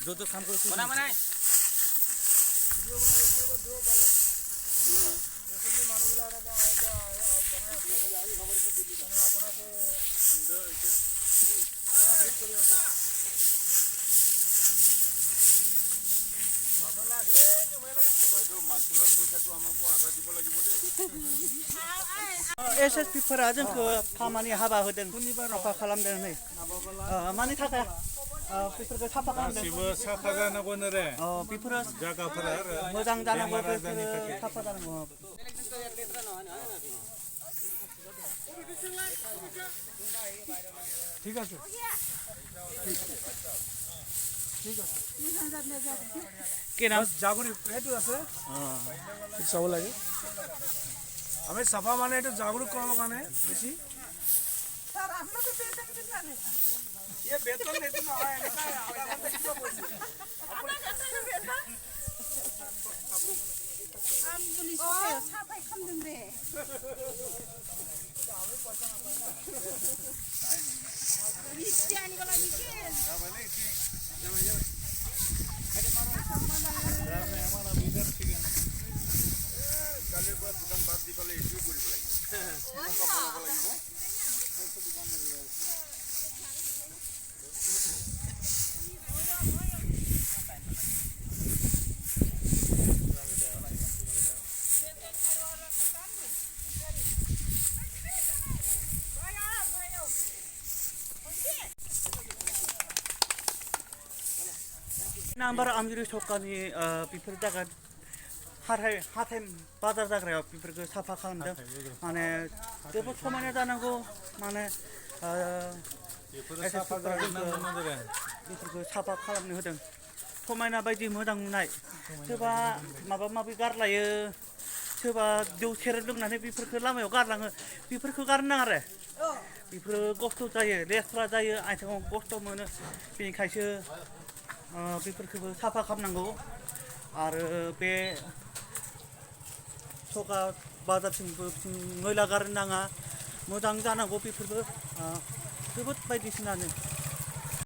যত কাম করে mana mana SSB फोरा जोंखौ खामानि हाबा होदों साफा खालामदों नै मानि थाखाय बेफोरखौ साफा खालामदों गासिबो साफा जानांगौ रे बेफोरो जायगाफोरा मोजां जानांगौ साफा जानांगौ ঠিক আছে ঠিক আছে কি নাম জাগরি এটু আছে চাব লাগে আমি সাফা মানে একটু জাগরুক করার কারণে বেশি স্যার আপনাকে বেতন দিন না ये বেতন দিতে না হয় এটা আমাদের কি বলছি আপনার কাছে বেতন আমি বলি সাফাই খামদুং রে আমি পয়সা না পাই না রিস্কি আনি গলা রিস্কি যাবে না ঠিক যাবে যাবে এটা মারো যাবে আমার বিদার ঠিক না কালের পর দোকান বাদ দি পালে ইস্যু করিব লাগিব কপড়া লাগিব তো দোকান না দিব नाम्बार आमगिरि सरकारनि बेफोर जायगा हाथाय बाजार जाग्रायाव बेफोरखौ साफा खालामदों माने जोबोद समायना जानांगौ माने बेफोरखौ साफा खालामनो होदों समायना बायदि मोजां नुनाय सोरबा माबा माबि गारलायो सोरबा जौ सेरेब लोंनानै बेफोरखौ लामायाव गारलाङो बेफोरखौ गारनो नाङा आरो बेफोरो खस्थ' जायो लेथ्रा जायो आथिङाव खस्थ' मोनो बेनिखायसो बेफोरखौबो साफा खालामनांगौ आरो बे सका बाजारथिंबो मैला गारनो नाङा मोजां जानांगौ बेफोरबो जोबोद बायदिसिनानो